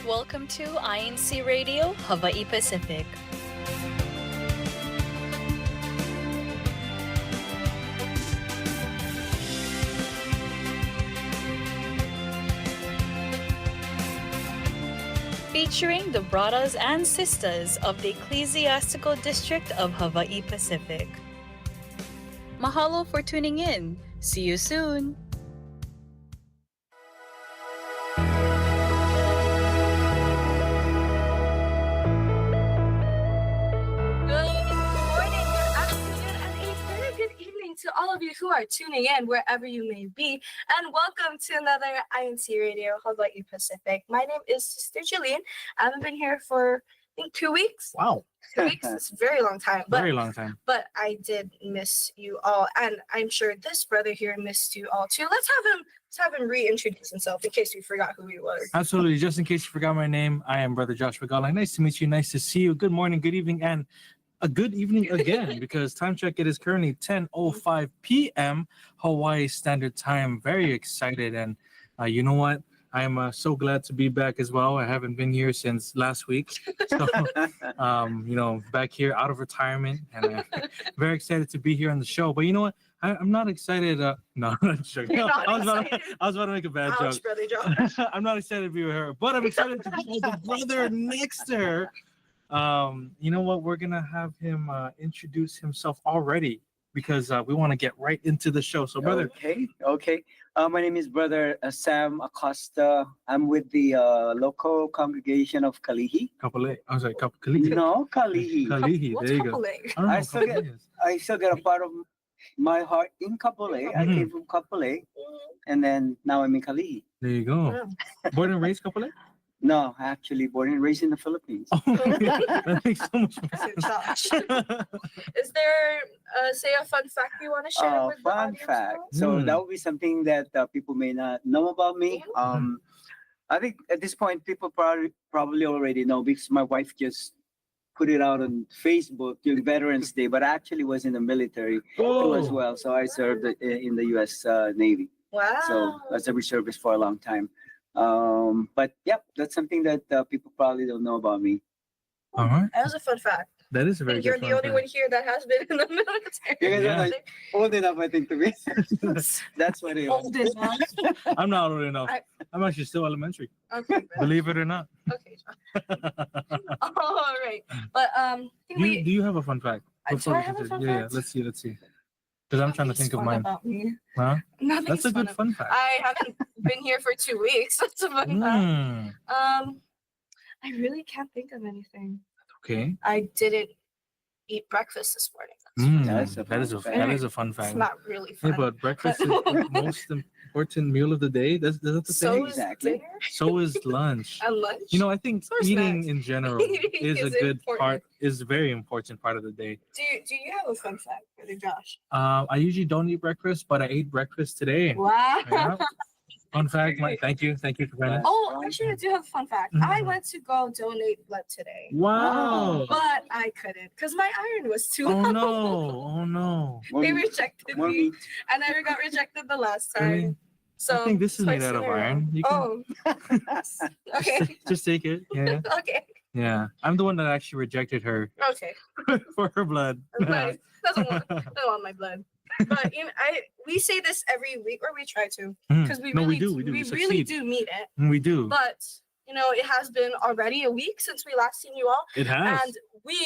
Welcome to INCRadio Hawaii-Pacific. Featuring the brothers and sisters of the Ecclesiastical District of Hawaii-Pacific. Mahalo for tuning in. See you soon. To all of you who are tuning in wherever you may be, and welcome to another INCRadio Hawaii-Pacific. My name is Sister Jillian. I haven't been here for, I think, 2 weeks. Wow. 2 weeks is a very long time. Very long time. But I did miss you all, and I'm sure this brother here missed you all too. Let's have him reintroduce himself in case you forgot who he was. Absolutely. Just in case you forgot my name, I am Brother Joshua Gala. Nice to meet you. Nice to see you. Good morning, good evening, and a good evening again, because time check, it is currently 10:05 p.m. Hawaii Standard Time. Very excited, and you know what? I am so glad to be back as well. I haven't been here since last week, so back here out of retirement, and very excited to be here on the show. But you know what? I'm not excited. No, I'm not joking. I was about to make a bad joke. Brother Josh. I'm not excited to be with her, but I'm excited to be with the brother next to her. You know what? We're gonna have him introduce himself already, because we want to get right into the show. So, brother. Okay. My name is Brother Sam Acosta. I'm with the local congregation of Kalihi. Kapolei. I was like, Kalihi. No, Kalihi. Kalihi. What's There you go. Kapolei? I still get a part of my heart in Kapolei. I came from Kapolei, and then now I'm in Kalihi. There you go. Born and raised Kapolei? No, actually born and raised in the Philippines. Oh, that makes so much sense. Is there, a fun fact you want to share with the Fun audience? fact. So that would be something that people may not know about me. I think at this point people probably already know, because my wife just put it out on Facebook during Veterans Day, but I actually was in the military too as well. So I served in the U.S. Navy. Wow. So as a reservist for a long time. But yeah, that's something that people probably don't know about me. All right. That was a fun fact. That is a very You're good the fun only fact. one here that has been in the military. You guys Yeah. are like old enough, I think, to be. That's what it is. Old enough. I'm not old enough. I'm actually still elementary. Okay. Believe it or not. Okay. All right. But Do you have a fun fact? Do I have a fun Yeah, fact? let's see. Because I'm trying to think of Fun mine. about me. Huh? Nothing's That's a good fun. fun fact. I haven't been here for 2 weeks. That's a fun fact. I really can't think of anything. Okay. I didn't eat breakfast this morning. That's a That is a fun It's fact. not really fun. Yeah, but breakfast is the most important meal of the day. That's the So thing. is Exactly. dinner So is lunch. and lunch. You know, I think So are eating snacks. in general Eating is a is good important. part, is a very important part of the day. Do you have a fun fact, Brother Josh? I usually don't eat breakfast, but I ate breakfast today. Wow. Yeah. Fun fact. Thank you for that. Oh, actually, I do have a fun fact. I Mhm. went to go donate blood today, Wow. but I couldn't because my iron was too Oh low. no. Oh no. They rejected More me, meat. and I got rejected the last time. Really? So I think this is my made out of scenario. iron. You can Oh, okay. just take it. Yeah. Okay. Yeah. I'm the one that actually rejected her Okay. for her blood. Nice. Doesn't want my blood. But we say this every week, or we try to, because we really we we really succeed. do mean it. We do. But it has been already a week since we last seen you all, It has. and we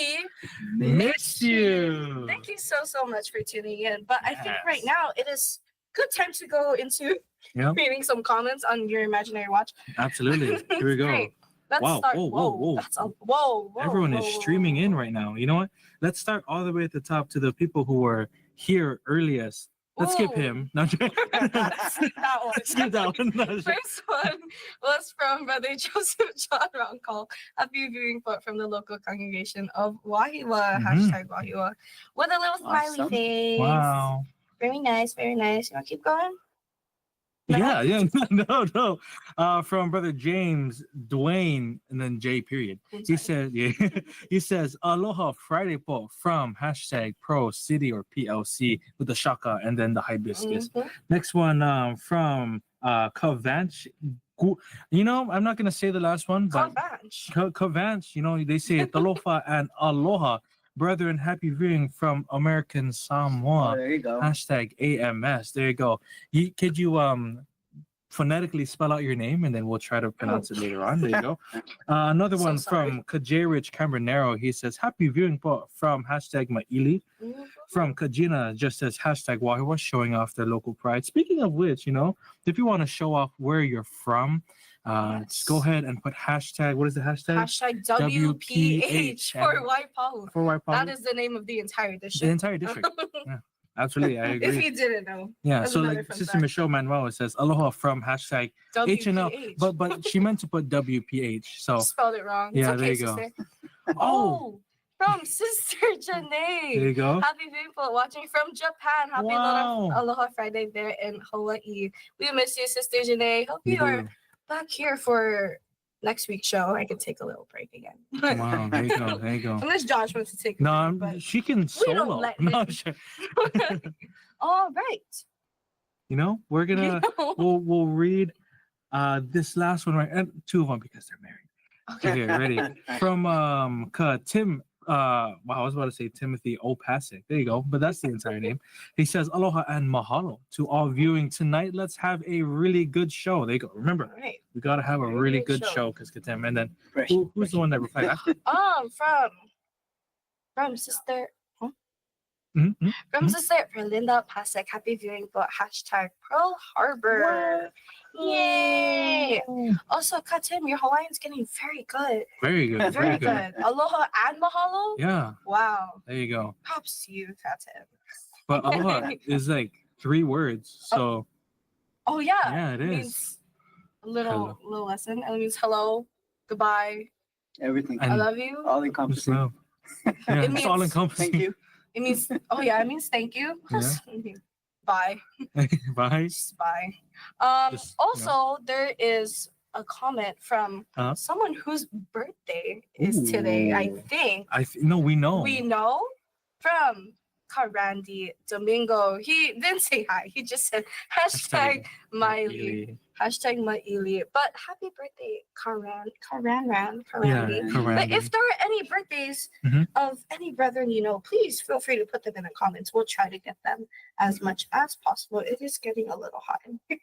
Missed you. thank you so much for tuning in. But I think right Yes. now it is good time to go into Yep. reading some comments on your imaginary watch. Absolutely. Here we go. Great. Let's Wow. start. Whoa. That's whoa. Everyone is streaming in right now. You know what? Let's start all the way at the top to the people who were here earliest. Let's skip Whoa. him. No, Skip that one. skip that one. No, First one was from Brother Joseph John Roncall. Happy viewing from the local congregation of Wahiwa. Mhm. #Wahiwa. With a little smiley Awesome. face. Wow. Very nice. Very nice. You want to keep going? No? Yeah. No. From Brother James, Dwayne, and then J period. He said, he says, Aloha Friday po from #Pro City or PLC with the shaka and then the hibiscus. Mhm. Next one from Kavanch You know, I'm not gonna say the last one, but Kavanch. Kavanch, you know, they say talofa and aloha. Brethren, happy viewing from American Oh, Samoa. there you go. Hashtag AMS. There you go. Could you phonetically spell out your name and then we'll try to pronounce it later on. There you go. Another So one sorry. from Kajerich Cambronero. He says, happy viewing po from hashtag Maili. From Kajina just says hashtag Wahiwa, showing off their local pride. Speaking of which, you know, if you want to show off where you're from, just go ahead and put hashtag, what is the hashtag? Hashtag WPH for Waipahu. For Waipahu. That is the name of the entire The district. entire district. Yeah, absolutely. I If agree. you didn't know. Yeah, That's so another like fun Sister fact. Michelle Manuel says aloha from hashtag H&L, WPH. but she meant to put WPH. So Spelled it wrong. Yeah, It's there okay, you go. sister. Oh. From Sister Janae. there you go. Happy people watching from Japan. Happy Wow. Aloha Friday there in Hawaii. We miss you, Sister Janae. Hope We you are do. back here for next week's show. I can take a little break again. Wow, there you go. There you go. Unless Josh wants to take a No, break. But she can we solo. don't let No, him. sure. All right. You know, we're gonna we'll read this last one, right? And two of them because they're married. Okay, ready. From Tim wow, I was about to say Timothy Opasic. There you go. But that's the entire name. He says aloha and mahalo to all viewing tonight. Let's have a really good show. There you go. Remember, All right. we gotta have a Very really good good show because Tim. And then Fresh, who's the one that replied? From Sister Mhm. From Sister Perlinda Pasek. Happy viewing for hashtag Pearl Harbor. Yay! Also, Katim, your Hawaiian's getting very good. Very good. Very good. Aloha and mahalo. Yeah, Wow. there you go. Props to you, Katim. But aloha is like 3 words. So Oh yeah. yeah, it means is. a little lesson. It means hello, goodbye, Everything. I And love you. All just encompassing. love. Yeah, It it's all means- encompassing. Thank you. It means it means thank you. Yeah. Bye. Bye. Just bye. Just, Also, there is a comment from Uh-huh. someone whose birthday is today. I Ooh. think No, we know. we know from Karandi Domingo. He didn't say hi. He just said hashtag Miley. Hashtag Maili. But happy birthday, Karandi. Yeah, But correct. if there are any birthdays Mhm. of any brethren you know, please feel free to put them in the comments. We'll try to get them as much as possible. It is getting a little hot.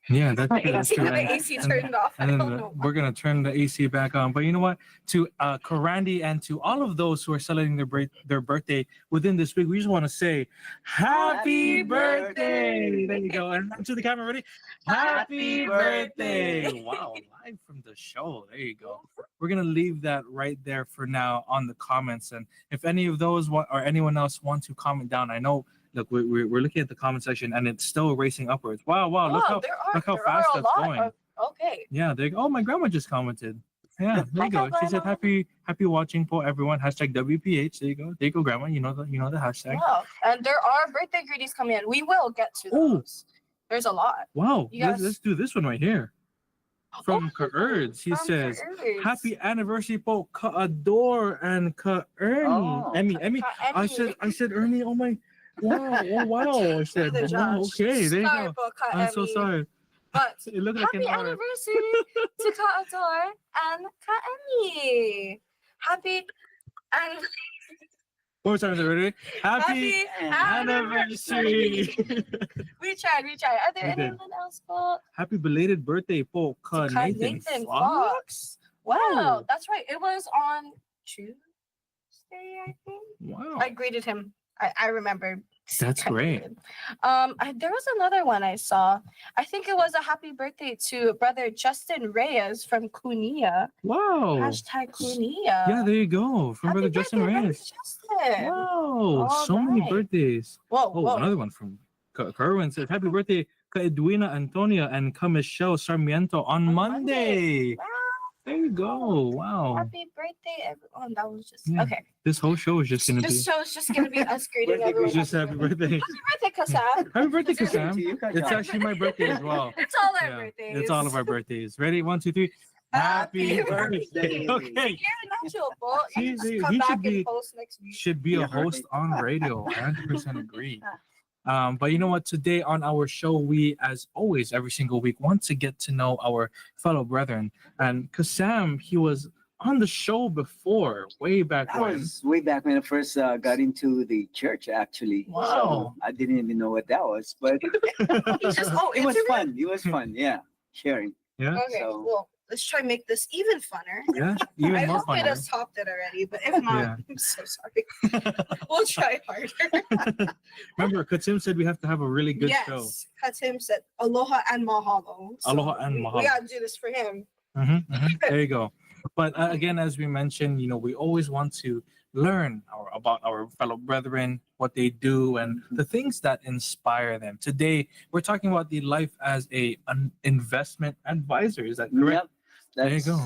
Yeah, that's My true. That's AC, true. the AC turned off. I And then don't know. we're gonna turn the AC back on. But you know what? To Karandi and to all of those who are celebrating their birthday within this week, we just want to say happy Happy birthday. There you go. And to the camera, ready? Happy Happy birthday. birthday. Wow, live from the show. There you go. We're gonna leave that right there for now on the comments. And if any of those or anyone else want to comment down, I know. Look, we're looking at the comment section and it's still racing upwards. Wow, look how look how fast that's going. Okay. Yeah, there you go. Oh, my grandma just commented. Yeah, there you go. She said happy watching for everyone. Hashtag WPH. There you go. There you go, grandma. You know the hashtag. Wow. And there are birthday greetings coming in. We will get to Ooh. those. There's a lot. Wow. You guys- Let's do this one right here. From Kaerds, he From says, Kaerds. "Happy anniversary po Ka-Ador and Ka-Ernie." Oh. Emmy. I Ka-Emmy. said Ernie. Oh my. Wow. Oh wow. I said, Brother wow, Josh. okay. There you Sorry go. for I'm so Ka-Emmy. sorry. But It looked like happy an R. anniversary to Ka-Ador and Ka-Emmy. Happy and One more time, ready? Happy anniversary. We tried. Are there We did. anyone else? For Happy belated birthday po Ka Ka Nathan Nathan Fox. Wow, Wow. that's right. It was on Tuesday, I think. Wow. I greeted him. I remember. That's great. There was another one I saw. I think it was a happy birthday to brother Justin Reyes from Kunia. Wow. Hashtag Kunia. Yeah, there you go. From Happy Brother Justin birthday, Brother Reyes. Justin. Wow. All So many right. birthdays. Whoa, Oh, whoa. another one from Kerwin says, happy birthday Ka Edwina Antonia and Ka Michelle Sarmiento on Monday. Wow. There you go. Wow. Happy birthday, everyone. That was just Yeah. okay. This whole show is just going to This be show is just gonna be us greeting Birthday everyone. it's just happy birthday. Happy birthday, Kasam. Happy birthday, It's To Kasam. you, It's Kajan. actually my birthday as well. It's all our Yeah, birthdays. it's all of our birthdays. Ready? 1, 2, 3. Happy birthday. Okay. You're Nacho, bro. See, You just he come should back be- and post next week. Should be a Yeah, host on radio. 100% agree. But you know what? Today on our show, we, as always, every single week, want to get to know our fellow brethren. And because Sam, he was on the show before, way back That when. was way back when I first got into the church, actually. Wow. So I didn't even know what that was, but He's just, oh, it was internet? fun. It was fun. Yeah, sharing. Yeah, Okay, So- well, let's try and make this even funner. yeah, even I more hope it fun. has topped it already, but if not, Yeah. I'm so sorry. We'll try harder. Remember, Katim said we have to have a really good show. Yes, Katim said aloha and mahalo. Aloha and we mahalo. gotta do this for him. There you go. But again, as we mentioned, we always want to learn about our fellow brethren, what they do, and the things that inspire them. Today, we're talking about the life as an investment advisor. Is that correct? Yep. There you go.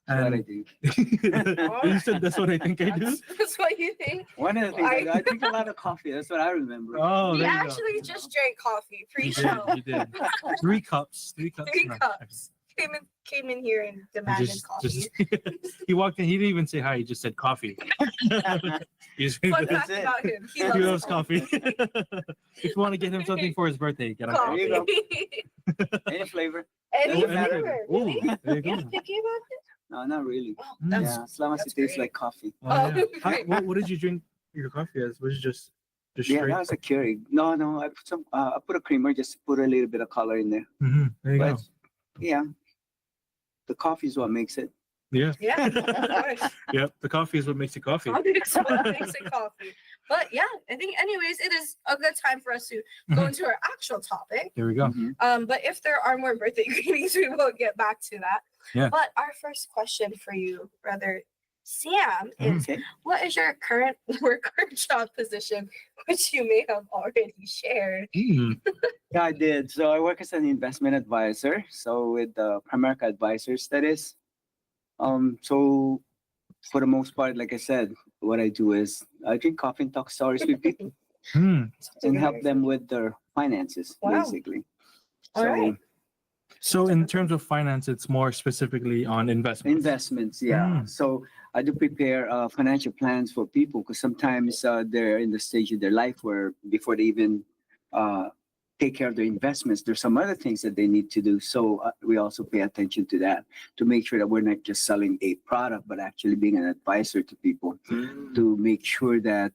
That's what I And do. you said that's what I think I do. That's what you think? One of the things I drink a lot of coffee. That's what I remember. Oh, We there you actually go. just drank coffee You pre-show. did. You did. 3 cups. 3 cups. Three No. cups. Came in here and demanded coffee. He walked in. He didn't even say hi. He just said coffee. He's, Fun he fact it. about him. He loves coffee. If you want to get him something for his birthday, get him coffee. There you go. Any flavor? Any Doesn't matter. flavor. Ooh, Really? there you go. You're picky about it? No, not really. Oh, Mm. that's Yeah, as long as that's it tastes great. like coffee. Oh, yeah. Oh, How- great. what did you drink your coffee as? Was it just Yeah, straight? that was a Keurig. No, I put some. I put a creamer just to put a little bit of color in there. There you But go. yeah, the coffee is what makes it. Yeah. Yeah, of course. Yep. The coffee is what makes it coffee. Coffee is what makes it coffee. But yeah, I think anyways, it is a good time for us to go Mhm. into our actual topic. There we go. Mhm. But if there are more birthday greetings, we will get back to that. Yeah. But our first question for you, brother Sam, is Okay. what is your current work or job position, which you may have already shared? Mm. Yeah, I did. So I work as an investment advisor. So with Primerica Advisors, that is. So for the most part, like I said, what I do is I drink coffee and talk stories with people Mm. and help them with their finances, Wow. basically. All So right. So in terms of finance, it's more specifically on investments. investments, yeah. Mm. So I do prepare financial plans for people because sometimes they're in the stage of their life where before they even take care of their investments, there's some other things that they need to do. So we also pay attention to that to make sure that we're not just selling a product, but actually being an advisor to people to make sure that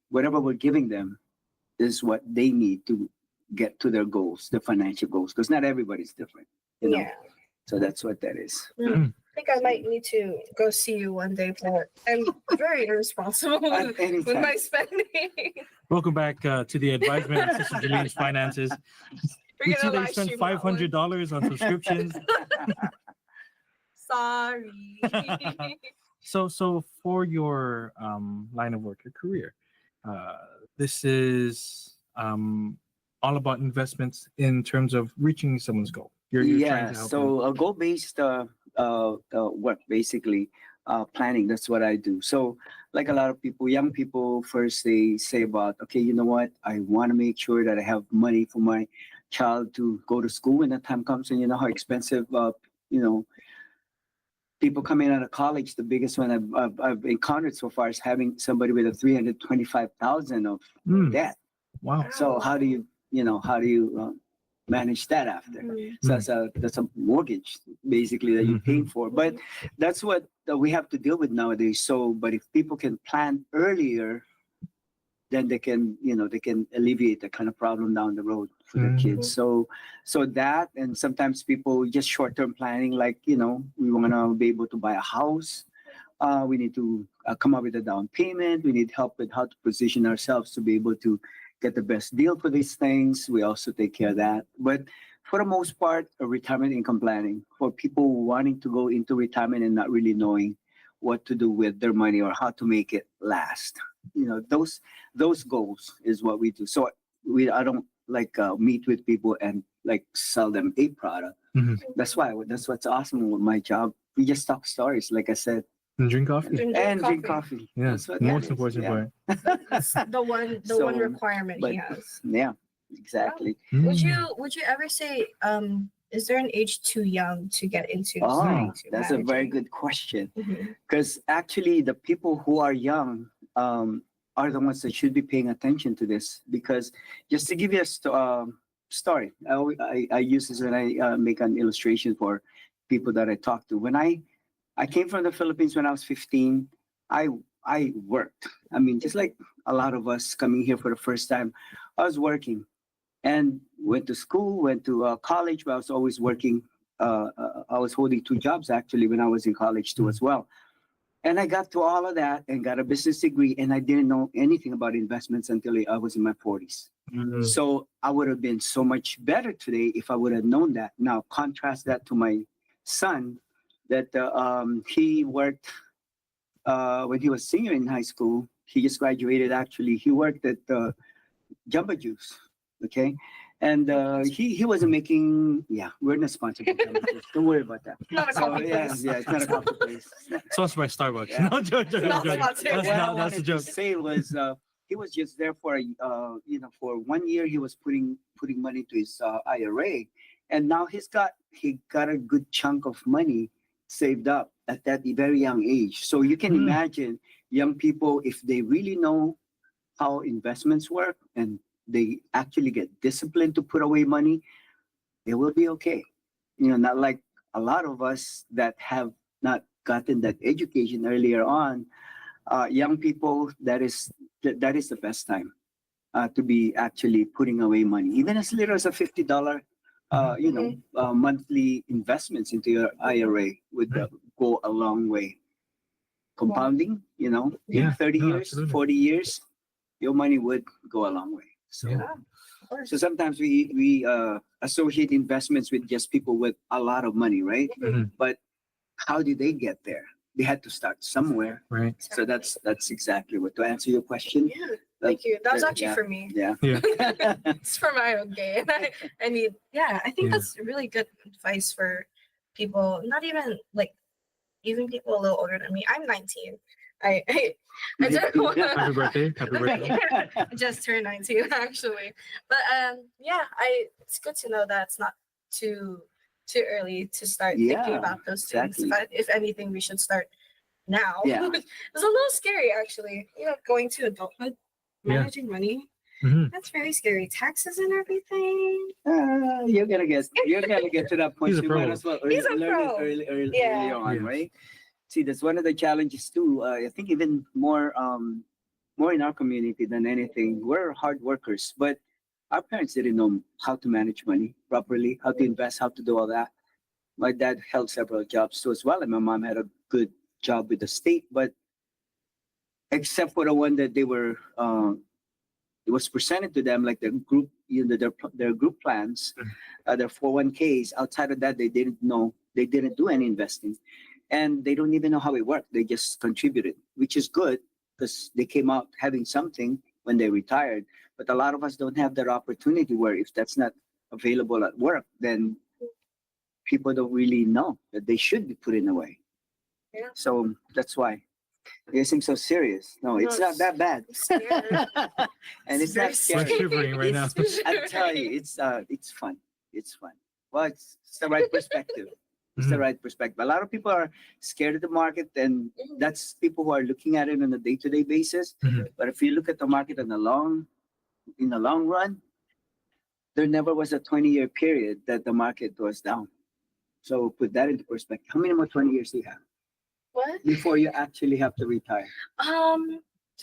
whatever we're giving them is what they need to get to their goals, their financial goals, because not everybody's different. Yeah. So that's what that is. I think I might need to go see you one day, but I'm very irresponsible with Anytime. my spending. Welcome back to the advisement of Sister Jalene's finances. We're We see gonna they live spent stream that one. $500 on subscriptions. Sorry. So for your line of work, your career, this is all about investments in terms of reaching someone's goal. You're trying Yeah, to help them. so a goal-based work, basically, planning, that's what I do. So like a lot of people, young people, first they say about, okay, you know what, I want to make sure that I have money for my child to go to school when the time comes, and you know how expensive, people coming out of college, the biggest one I've encountered so far is having somebody with a 325,000 of Mm, debt. wow. So how do you manage that after? So that's a mortgage basically that you're paying for. But that's what we have to deal with nowadays. So, but if people can plan earlier, then they can alleviate that kind of problem down the road for their kids. So that, and sometimes people just short-term planning, like, we want to be able to buy a house. We need to come up with a down payment. We need help with how to position ourselves to be able to get the best deal for these things. We also take care of that. But for the most part, retirement income planning for people wanting to go into retirement and not really knowing what to do with their money or how to make it last. Those goals is what we do. So I don't meet with people and sell them a product. Mhm. That's what's awesome with my job. We just talk stories, like I said, And drink coffee. and drink coffee. Yeah, That's what most that is, important yeah. part. That's the one So, requirement but- he has. Yeah, exactly. Would Mm. you ever say is there an age too young to get into Oh, starting to that's a very managing? good question. Mhm. Because actually, the people who are young, are the ones that should be paying attention to this, because just to give you a story, I use this when I make an illustration for people that I talk to. When I came from the Philippines when I was 15, I worked. I mean, just like a lot of us coming here for the first time, I was working and went to school, went to college, but I was always working. I was holding 2 jobs actually when I was in college too as well. And I got to all of that and got a business degree, and I didn't know anything about investments until I was in my 40s. Mhm. So I would have been so much better today if I would have known that. Now contrast that to my son, that he worked when he was senior in high school. He just graduated actually. He worked at Jamba Juice, okay? And he wasn't making, yeah, we're not sponsored by Jamba Juice. Don't worry about that. Not a So, coffee yeah, place. yeah, it's not a coffee place. Sponsored by Starbucks. Yeah. No, joking. Not Joking. sponsored. That's What I not. That's wanted a to joke. say was he was just there for for 1 year. He was putting money to his IRA, and now he got a good chunk of money saved up at that very young age. So you can Mm. imagine young people, if they really know how investments work and they actually get disciplined to put away money, they will be okay. Not like a lot of us that have not gotten that education earlier on. Young people, that is the best time to be actually putting away money, even as little as a $50 monthly investments into your IRA would go a long way. Compounding, Yeah, 30 no, years, absolutely. 40 years, your money would go a long way. So, Yeah. Of course. so sometimes we associate investments with just people with a lot of money, right? Mhm. But how did they get there? They had to start somewhere. Right. So that's exactly what, to answer your question. Yeah, thank you. That was actually Yeah. for me. Yeah. Yeah. It's for my own gain. I mean, yeah, I think Yeah. that's really good advice for people, not even like even people a little older than me. I'm 19. I don't want Happy birthday. Happy birthday. I just turned 19 actually. But yeah, it's good to know that it's not too early to start thinking Yeah, about those things. exactly. If anything, we should start now. Yeah. It's a little scary actually. Going to adulthood, Yeah. managing money. Mhm. That's very scary. Taxes and everything. You're gonna get to that point. He's a You might pro. as well He's a learn pro. it early Yeah. on, Yes. right? See, that's one of the challenges too. I think even more in our community than anything. We're hard workers, but our parents didn't know how to manage money properly, how to invest, how to do all that. My dad held several jobs too as well, and my mom had a good job with the state, but except for the one that they were it was presented to them, like their group, their group plans, their 401ks. Outside of that, they didn't know. They didn't do any investing, and they don't even know how it worked. They just contributed, which is good because they came out having something when they retired. But a lot of us don't have that opportunity. Where if that's not available at work, then people don't really know that they should be putting away. Yeah. So that's why. You seem so serious. No, it's not that bad. I'm scared. And it's Very not We're scary. shivering right now. I tell you, it's fun. It's fun. Well, it's the right perspective. It's the Mhm. right perspective. A lot of people are scared of the market, and that's people who are looking at it on a day-to-day basis. Mhm. But if you look at the market in the long run, there never was a 20-year period that the market was down. So put that into perspective. How many more 20 years do you have What? before you actually have to retire?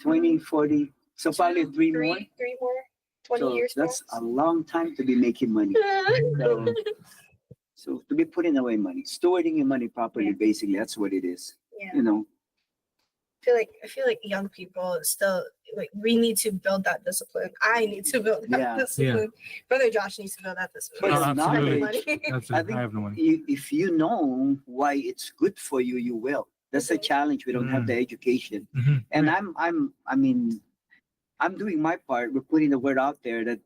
20, 40. So probably three more. Three more. 20 So years. that's more. a long time to be making money. So, so to be putting away money, stewarding your money properly, Yeah. basically, that's what it is. Yeah. You know, I feel like young people still we need to build that discipline. I need to build that Yeah. discipline. Brother Josh needs to build that discipline. But Oh, absolutely. Money. Absolutely. I think I have no money. if you know why it's good for you, you will. That's a Mhm. challenge. We don't have the education, Mhm. and Right. I'm doing my part. We're putting the word out there that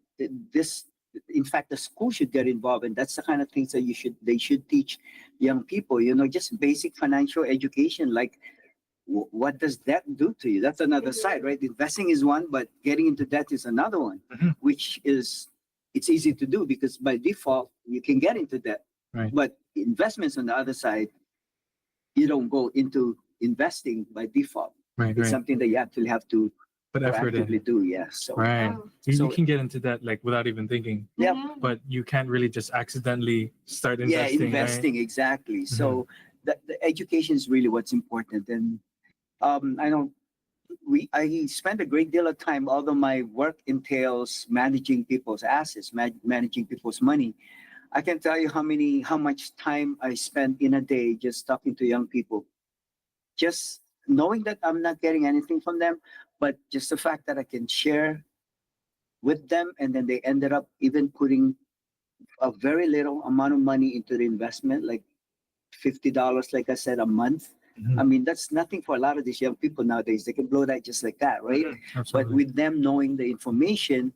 this, in fact, the school should get involved, and that's the kind of things that they should teach young people. Just basic financial education, like what does debt do to you? That's another Mhm. side, right? Investing is one, but getting into debt is another one, Mhm. which is it's easy to do because by default you can get into debt. Right. But investments on the other side, you don't go into investing by default. Right. It's Right. something that you actually have to Put effort proactively in. do. Yes. So Right. Wow. You So- can get into that like without even thinking, Yep. Mhm. but you can't really just accidentally start investing. Yeah, investing exactly. So the education is really what's important. And I know I spend a great deal of time, although my work entails managing people's assets, managing people's money. I can tell you how much time I spend in a day just talking to young people, just knowing that I'm not getting anything from them, but just the fact that I can share with them, and then they ended up even putting a very little amount of money into the investment, like $50, like I said, a month. Mhm. I mean, that's nothing for a lot of these young people nowadays. They can blow that just like that, right? But Absolutely. with them knowing the information,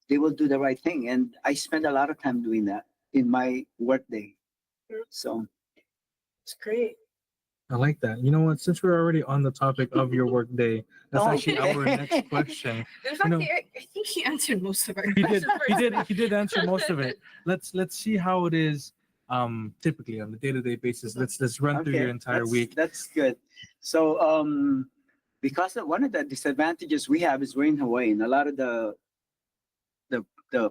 they will do the right thing. And I spend a lot of time doing that in my workday. So It's great. I like that. You know what? Since we're already on the topic of your work day, that's Oh, actually okay. our next question. In fact, know- I think he answered most of our He did. questions. He did answer most of it. Let's see how it is typically on the day-to-day basis. Let's run through your entire that's, week. That's good. So because of one of the disadvantages we have is we're in Hawaii, and a lot of the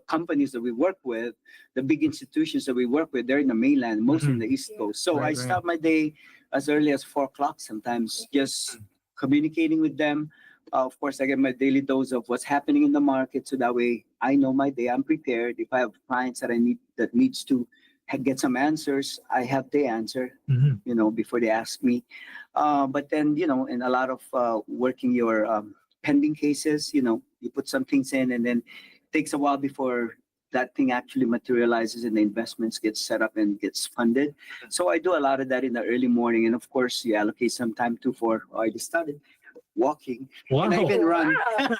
companies that we work with, the big institutions that we work with, they're in the mainland, mostly in the East Coast. So Right, I right. start my day as early as 4 o'clock sometimes, just communicating with them. Of course, I get my daily dose of what's happening in the market, so that way I know my day. I'm prepared. If I have clients that needs to get some answers, I have the answer, Mhm. before they ask me. But then, in a lot of working your pending cases, you put some things in, and then it takes a while before that thing actually materializes and the investments get set up and gets funded. So I do a lot of that in the early morning. And of course, you allocate some time too I just started walking, and I Wow. even run, Wow.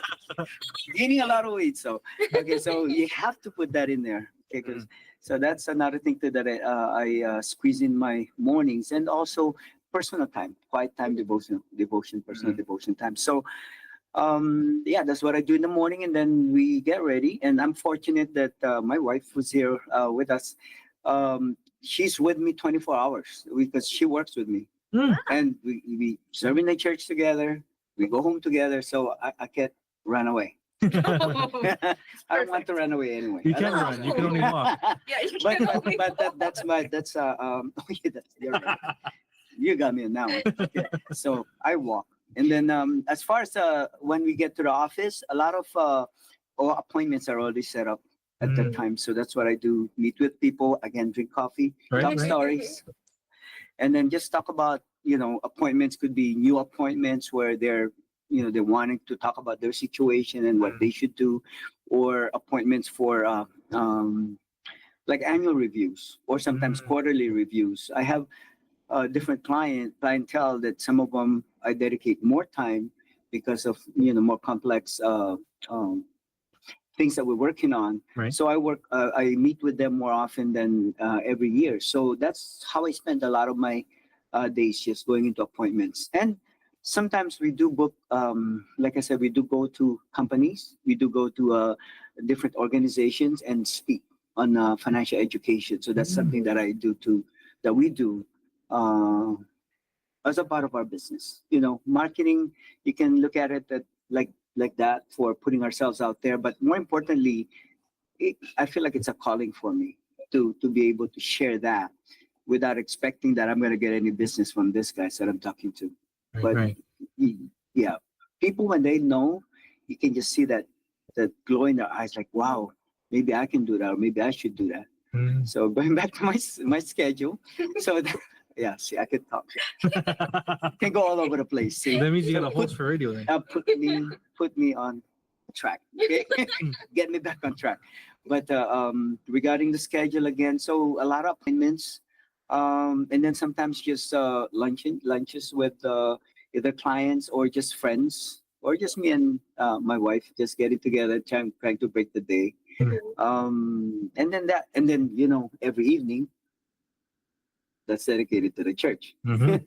gaining a lot of weight. So, okay, so you have to put that in there. Okay, 'cause- so that's another thing too that I squeeze in my mornings, and also personal time, quiet time, devotion, personal devotion time. So, yeah, that's what I do in the morning, and then we get ready. And I'm fortunate that my wife was here with us. She's with me 24 hours because she works with me, Mm. and we serve in the church together. We go home together, so I can't run away. I don't want to run away anyway. You I can't don't run. want You can only walk. Yeah, you but can but, only but that's oh yeah, you're right. You got me on that one. Okay. So I walk, and then as far as when we get to the office, a lot of appointments are already set up at that time. So that's what I do: meet with people, again, drink coffee, Right, talk right. stories, and then just talk about appointments. Could be new appointments where they're wanting to talk about their situation and what they should do, or appointments for like annual reviews or sometimes quarterly reviews. I have different clientele that some of them I dedicate more time because of more complex um, things that we're working on. Right. So I meet with them more often than every year. So that's how I spend a lot of my days, just going into appointments. And sometimes we do book, like I said, we do go to companies, we do go to different organizations and speak on financial education. So that's something that that we do uh, as a part of our business. Marketing, you can look at it like that, for putting ourselves out there. But more importantly, I feel like it's a calling for me to be able to share that without expecting that I'm going to get any business from this guy that I'm talking to. Right, But right. yeah, people, when they know, you can just see that glow in their eyes, like, wow, maybe I can do that, or maybe I should do that. Mm. So going back to my schedule, so yeah, see, I could talk, can go all over the place. See, That means you So got a host for radio then. put me on track, okay? Get me back on track. But regarding the schedule again, so a lot of appointments, and then sometimes just lunches with either clients or just friends, or just me and my wife just getting together, trying to break the day. And then every evening that's dedicated to the church. Mhm.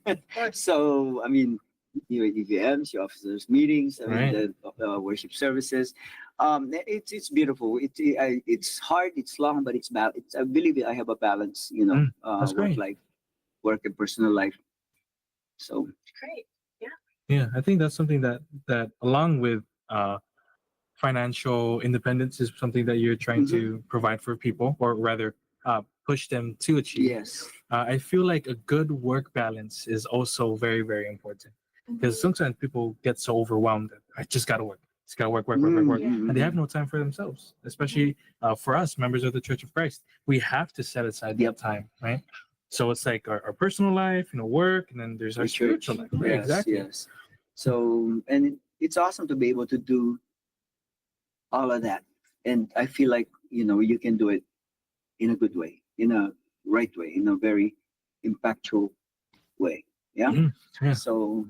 So I mean, EVMs, your officers meetings, I mean, Right. the worship services. It's beautiful. It's hard, it's long, but it's, I believe I have a balance. That's Work great. life, work and personal life. So Great. Yeah. Yeah, I think that's something that along with financial independence is something that you're trying to provide for people, or rather push them to achieve. Yes. I feel like a good work balance is also very, very important, because sometimes people get so overwhelmed that I just gotta work. Just gotta work, work, work, work, work, Mm-hmm. and they have no time for themselves. Especially for us, members of the Church of Christ, we have to set aside that time, right? So it's like our personal life, work, and then there's our The church. spiritual life. Right? Yes, Exactly. yes. So, and it's awesome to be able to do all of that. And I feel like, you can do it in a good way, in a right way, in a very impactful way. Yeah. Yeah. So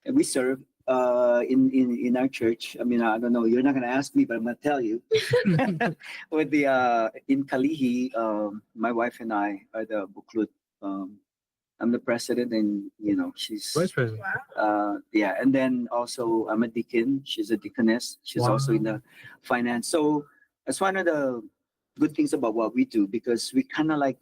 and we serve in our church. I mean, I don't know, you're not gonna ask me, but I'm gonna tell you. With the in Kalihi, my wife and I are the Buklud. I'm the president, and she's Vice President. Wow. yeah, and then also I'm a deacon. She's a deaconess. She's also in the finance. So that's one of the good things about what we do, because we kind of like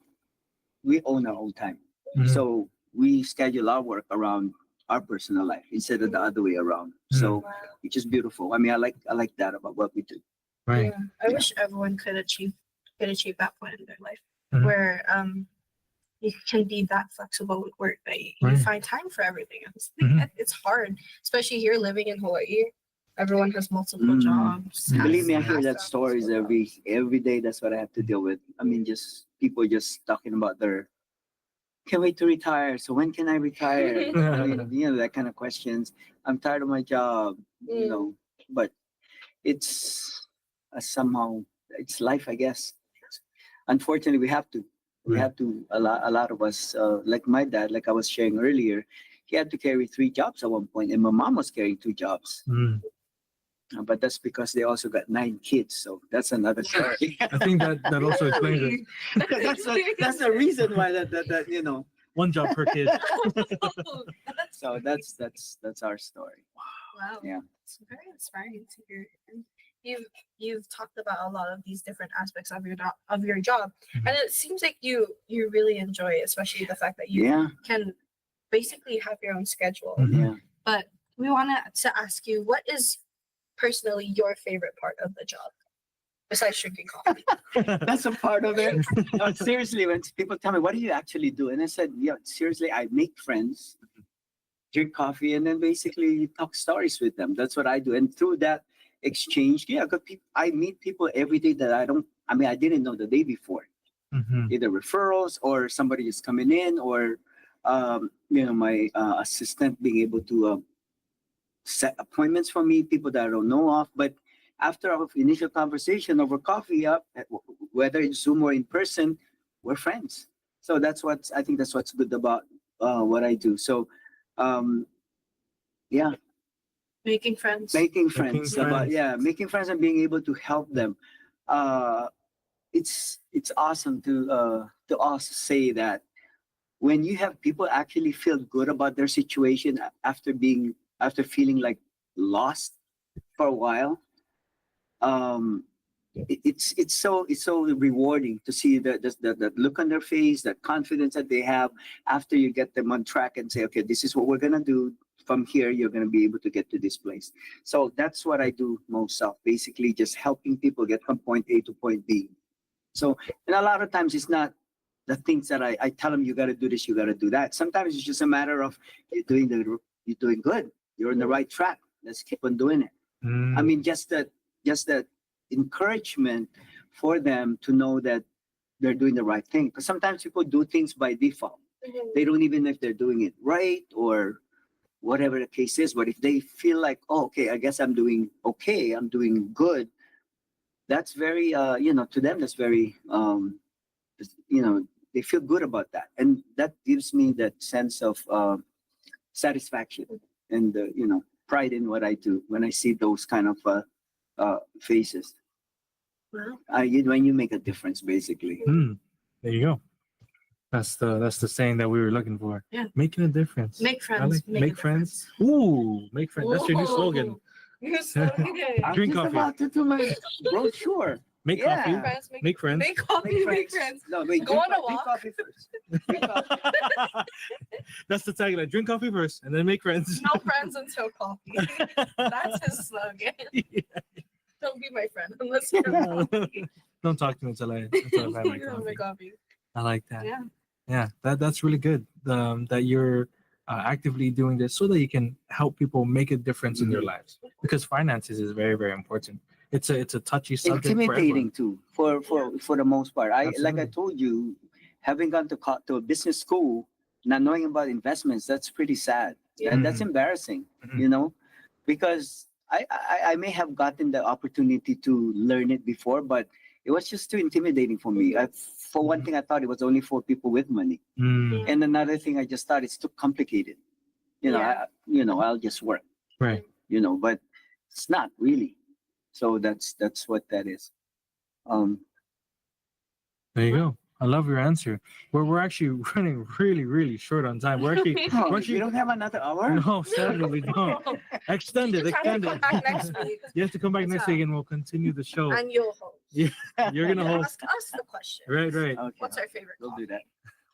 we own our own time. Mhm. So we schedule our work around our personal life instead of the other way around. So Wow. which is beautiful. I mean, I like that about what we do. Right. Yeah. I wish everyone could achieve that point in their life, Mhm. where you can be that flexible with work that you Right. find time for everything else. Mhm. It's hard, especially here living in Hawaii. Everyone has multiple Mm. jobs. Believe me, I has hear that jobs, stories multiple jobs. every day. That's what I have to deal with. I mean, just people just talking about their can't wait to retire. So when can I retire? I mean, that kind of questions. I'm tired of my job, but it's somehow it's life, I guess. Unfortunately, we have to. We Right. have to. A lot of us, like my dad, like I was sharing earlier, he had to carry 3 jobs at one point, and my mom was carrying 2 jobs. Mm. But that's because they also got 9 kids, so that's another story. I think that also explains it. that's the reason why that One job per kid. So that's our story. Wow. Yeah. It's very inspiring to hear. And you've talked about a lot of these different aspects of your job, Mhm. and it seems like you really enjoy it, especially the fact that you Yeah, can basically have your own schedule. Mhm. yeah. But we wanted to ask you, what is personally your favorite part of the job besides drinking coffee? That's a part of it. No, seriously, when people tell me, what do you actually do? And I said, yeah, seriously, I make friends, drink coffee, and then basically talk stories with them. That's what I do. And through that exchange, yeah, I meet people every day that I didn't know the day before. Mhm. Either referrals or somebody is coming in, or, my assistant being able to set appointments for me, people that I don't know of. But after our initial conversation over coffee, whether it's Zoom or in person, we're friends. So I think that's what's good about what I do. So, yeah, Making friends. making friends friends. making friends and being able to help them. Uh, it's awesome to also say that when you have people actually feel good about their situation after feeling like lost for a while, it's so rewarding to see that look on their face, that confidence that they have after you get them on track and say, okay, this is what we're gonna do. From here, you're gonna be able to get to this place. So that's what I do most of, basically just helping people get from point A to point B. So, and a lot of times it's not the things that I tell them, you got to do this, you got to do that. Sometimes it's just a matter of you're doing good, you're on the right track. Let's keep on doing it. Mm. I mean, just that encouragement for them to know that they're doing the right thing. Because sometimes people do things by default. They don't even know if they're doing it right or whatever the case is. But if they feel like, oh, okay, I guess I'm doing okay, I'm doing good, that's very, to them, that's very, they feel good about that. And that gives me that sense of satisfaction and, pride in what I do when I see those kind of faces. Wow. When you make a difference, basically. Mm. There you go. That's the saying that we were looking for. Yeah. Making a difference. Make friends. Make friends. Ooh, make friends. That's your new slogan. Your slogan. I'm Drink just coffee. about to do my brochure. Make Yeah. coffee, Friends, make friends. Make coffee, make friends. No, wait. Go on a drink walk. coffee first. Drink coffee. That's the tagline. Drink coffee first and then make friends. No friends until coffee. That's his slogan. Don't be my friend unless you have coffee. Don't talk to me until I've had my You have coffee. my coffee. I like that. Yeah. Yeah, that's really good. That you're actively doing this so that you can help people make a difference in their lives. Because finances is very, very important. It's a touchy subject for everyone. Intimidating too, for the most part. Like I Absolutely. told you, having gone to a business school, not knowing about investments, that's pretty sad. And that's Mhm. embarrassing, Mhm. because I may have gotten the opportunity to learn it before, but it was just too intimidating for me. For one thing, I thought it was only for people with money. Mm, And another thing, I just thought it's too complicated. Yeah. I'll just work, right. but it's not really. So that's what that is. There you go. I love your answer. We're actually running really, really short on time. We're actually We don't have another hour. no, sadly we don't. Extend it, You just have extend to it. come back next week. You have to come back That's next how. week and we'll continue the show. And you'll host. Yeah, you're gonna You host. ask us the question. Right, right. Okay, What's our favorite we'll coffee? do that.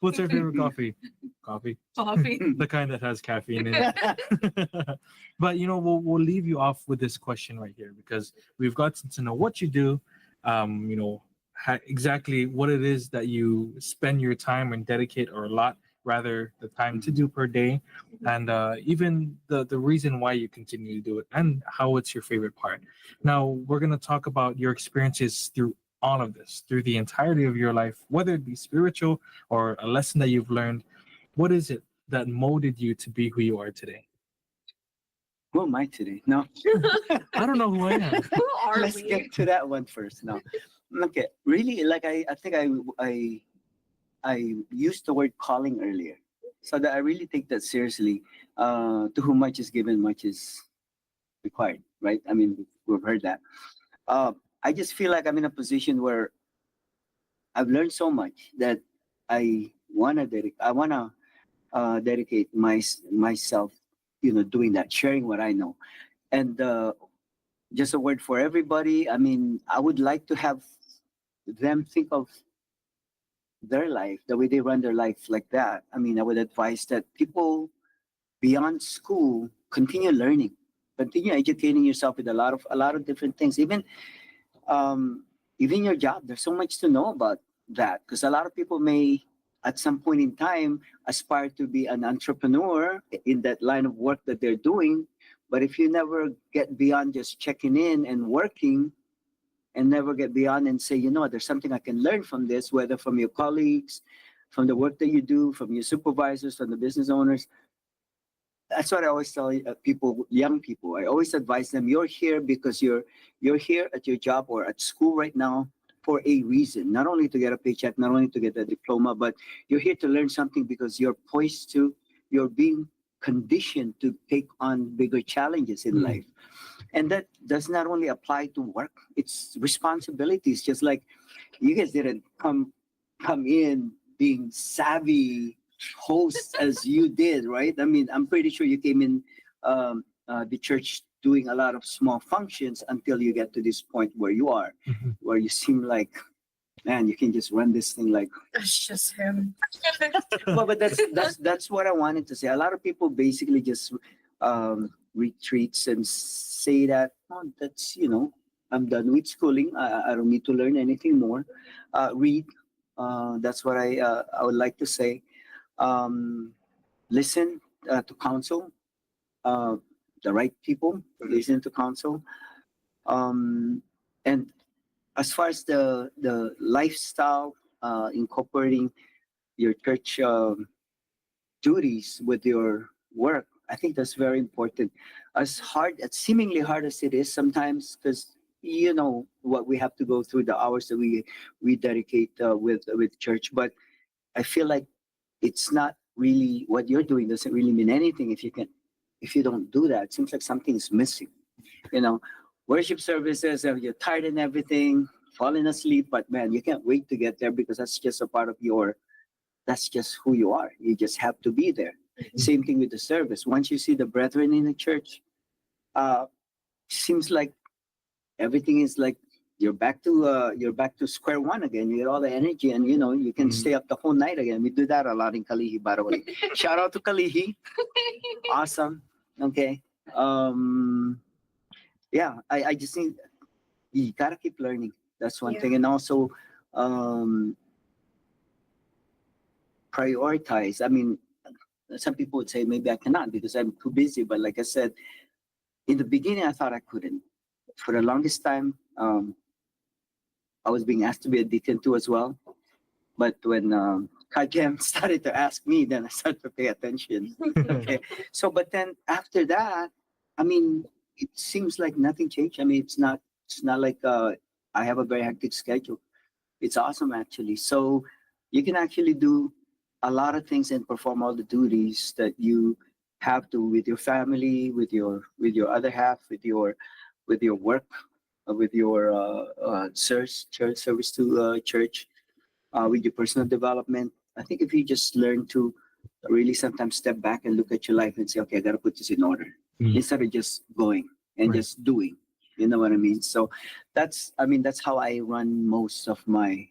What's your favorite coffee? Coffee. Coffee. The kind that has caffeine in it. But we'll leave you off with this question right here because we've gotten to know what you do, exactly what it is that you spend your time and dedicate or allot rather the time to do per day, and even the reason why you continue to do it and how it's your favorite part. Now we're gonna talk about your experiences through all of this, through the entirety of your life, whether it be spiritual or a lesson that you've learned. What is it that molded you to be who you are today? Who am I today? No. I don't know who I am. Who are Let's we? get to that one first. No. Okay. Really, like I think I used the word calling earlier. So that I really take that seriously. To whom much is given, much is required, right? I mean, we've heard that. I just feel like I'm in a position where I've learned so much that I wanna dedicate myself, doing that, sharing what I know. And just a word for everybody. I mean, I would like to have them think of their life, the way they run their life like that. I mean, I would advise that people beyond school continue learning, continue educating yourself with a lot of different things. Even your job, there's so much to know about that, because a lot of people may at some point in time aspire to be an entrepreneur in that line of work that they're doing. But if you never get beyond just checking in and working, and never get beyond and say, there's something I can learn from this, whether from your colleagues, from the work that you do, from your supervisors, from the business owners. That's what I always tell people, young people. I always advise them, you're here because you're here at your job or at school right now for a reason, not only to get a paycheck, not only to get a diploma, but you're here to learn something because you're being conditioned to take on bigger challenges in life. And that does not only apply to work, it's responsibilities. Just like you guys didn't come in being savvy hosts as you did, right? I mean, I'm pretty sure you came in the church doing a lot of small functions until you get to this point where you are, where you seem like, man, you can just run this thing like. That's just him. But that's what I wanted to say. A lot of people basically just retreats and say that, that's, I'm done with schooling. I don't need to learn anything more. Read. That's what I would like to say. Listen to counsel. The right people. Listen to counsel. And as far as the lifestyle, incorporating your church duties with your work, I think that's very important. As seemingly hard as it is sometimes, because what we have to go through, the hours that we dedicate with church. But I feel like it's not really, what you're doing doesn't really mean anything if you don't do that. It seems like something is missing. Worship services, you're tired and everything, falling asleep, but man, you can't wait to get there because that's just a part of that's just who you are. You just have to be there. Same thing with the service. Once you see the brethren in the church, seems like everything is like you're back to square one again. You get all the energy, and you can stay up the whole night again. We do that a lot in Kalihi, by the way. Shout out to Kalihi. Awesome. Okay. Yeah, I just think you gotta keep learning. That's one thing, and also prioritize. I mean, some people would say maybe I cannot because I'm too busy. But like I said, in the beginning, I thought I couldn't. For the longest time, I was being asked to be a deacon too as well. But when Kagem started to ask me, then I started to pay attention. Okay. So, but then after that, I mean, it seems like nothing changed. I mean, it's not like I have a very hectic schedule. It's awesome actually. So you can actually do a lot of things and perform all the duties that you have to with your family, with your other half, with your work, with your church service to church, with your personal development. I think if you just learn to really sometimes step back and look at your life and say, okay, I got to put this in order, instead of just going and just doing. You know what I mean? So that's how I run most of my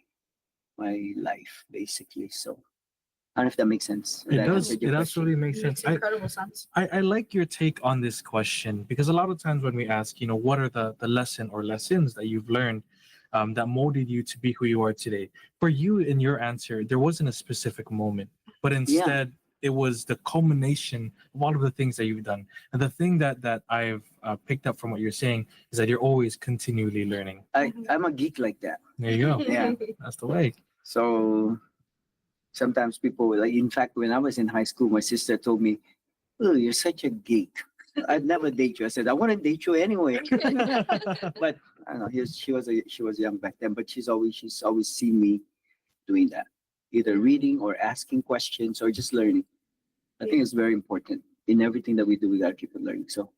life, basically. So I don't know if that makes sense. It does. It absolutely makes sense. Makes incredible sense. I like your take on this question because a lot of times when we ask, what are the lesson or lessons that you've learned that molded you to be who you are today? For you, in your answer, there wasn't a specific moment, but instead it was the culmination of all of the things that you've done. And the thing that I've picked up from what you're saying is that you're always continually learning. I'm a geek like that. There you go. Yeah. That's the way. So sometimes people like, in fact, when I was in high school, my sister told me, "Oh, you're such a geek. I'd never date you." I said, "I want to date you anyway." But I don't know. She was young back then, but she's always seen me doing that, either reading or asking questions or just learning. I think it's very important in everything that we do. We gotta keep on learning. So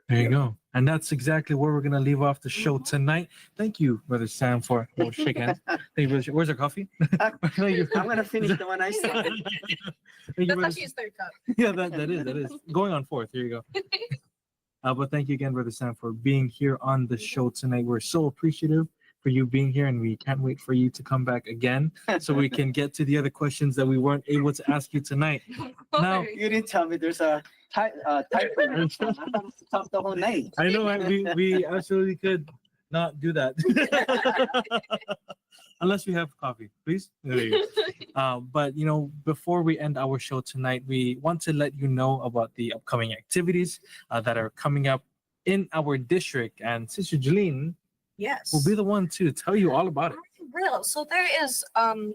There you go. And that's exactly where we're going to leave off the show tonight. Thank you, Brother Sam, for shake hands. Thank you, Brother. Where's our coffee? Thank you. I'm gonna finish the one I started. Thank you, That's Brother actually his third cup. Yeah, that is. Going on fourth. Here you go. But thank you again, Brother Sam, for being here on the show tonight. We're so appreciative for you being here, and we can't wait for you to come back again so we can get to the other questions that we weren't able to ask you tonight. Now, You didn't tell me there's a typing. I thought we talked the whole night. I know we absolutely could not do that unless we have coffee, please. There you go. But before we end our show tonight, we want to let you know about the upcoming activities that are coming up in our district, and Sister Jeline Yes. will be the one to tell you all about it. Real. So there is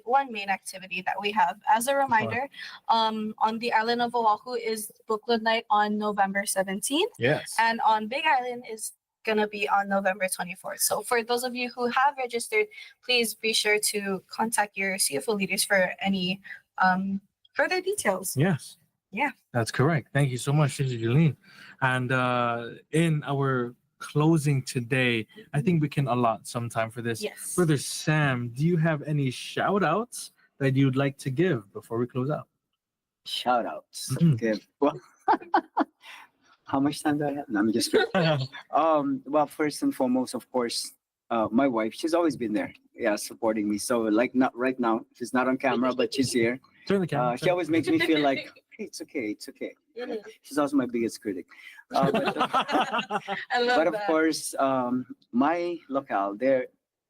one main activity that we have. As a reminder, on the island of Oahu is Booklet Night on November 17th. Yes. And on Big Island is gonna be on November 24th. So for those of you who have registered, please be sure to contact your CFO leaders for any further details. Yes. Yeah. That's correct. Thank you so much, Sister Jeline. And in our closing today, I think we can allot some time for this. Yes. Brother Sam, do you have any shout outs that you'd like to give before we close out? Shout outs. Mhm. Okay. Well, how much time do I have? No, I'm just kidding. Well, first and foremost, of course, my wife. She's always been there, supporting me. So, like, not right now, she's not on camera, but she's here. Turn the camera. She always makes me feel like, hey, it's okay. Mhm. She's also my biggest critic. But, I love but of that. course, my locale, they're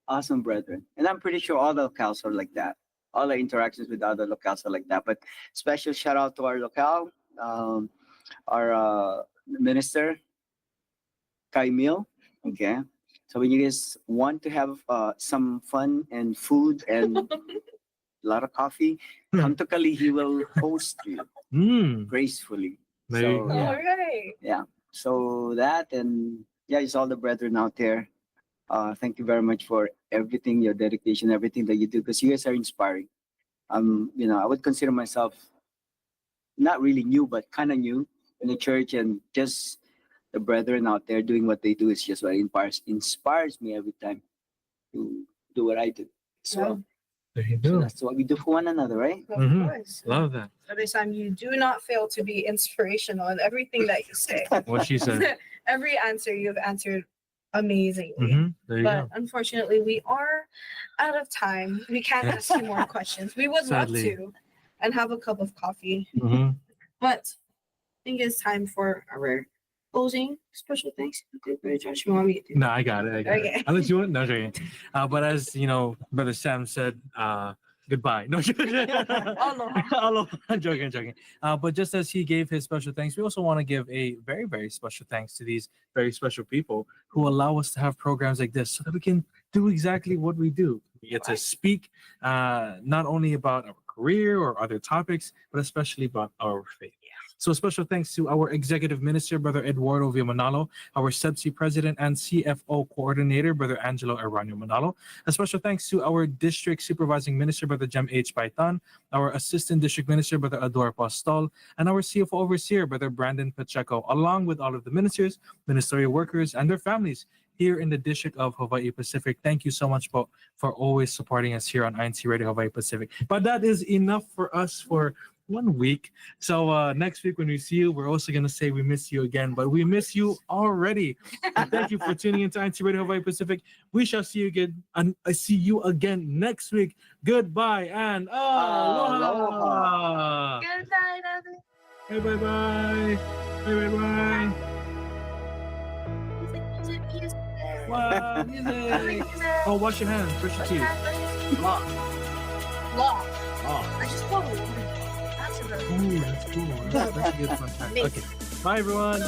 awesome brethren, and I'm pretty sure all the locales are like that. All the interactions with other locales are like that. But special shout out to our locale, our minister, Kai Mil. Okay, so when you guys want to have some fun and food and a lot of coffee, come to Kali. He will host you gracefully. There you So, go. All right. So that, and it's all the brethren out there. Thank you very much for everything, your dedication, everything that you do, because you guys are inspiring. I would consider myself not really new, but kind of new in the church, and just the brethren out there doing what they do is just what inspires me every time to do what I do. So, There you so go. that's what we do for one another, right? Of Mhm. course. Love that. Every time you do not fail to be inspirational in everything that you say. What she said. Every answer you've answered amazingly. There you But go. unfortunately, we are out of time. We can't ask you more questions. We would Sadly. love to and have a cup of coffee. Mhm. But I think it's time for our closing special thanks. Okay, Brother Josh, you want me to? No, I got it. Okay. Unless you want, no, joking. But as you know, Brother Sam said, goodbye. No, joking. Aloha. Aloha. I'm joking. But just as he gave his special thanks, we also want to give a very, very special thanks to these very special people who allow us to have programs like this so that we can do exactly what we do. We get to speak not only about our career or other topics, but especially about our faith. So special thanks to our Executive Minister, Brother Eduardo Villamanalo, our CEBSI President and CFO Coordinator, Brother Angelo Aranio Manalo. A special thanks to our District Supervising Minister, Brother Jem H. Paitan, our Assistant District Minister, Brother Ador Postol, and our CFO Overseer, Brother Brandon Pacheco, along with all of the ministers, ministerial workers, and their families here in the District of Hawaii-Pacific. Thank you so much for always supporting us here on INCRadio Hawaii-Pacific. But that is enough for us for 1 week. So next week when we see you, we're also going to say we miss you again, but we miss you already. And thank you for tuning into INCRadio Hawaii-Pacific. We shall see you again, and I see you again next week. Goodbye and aloha. Aloha. Good night, Evan. Hey, bye-bye. Hey, bye-bye. Music. Wow, music. Oh, wash your hands. Brush your teeth. Law. Oh, I just want to. That's a ooh, that's cool. That's a good fun fact. Okay. Bye, everyone.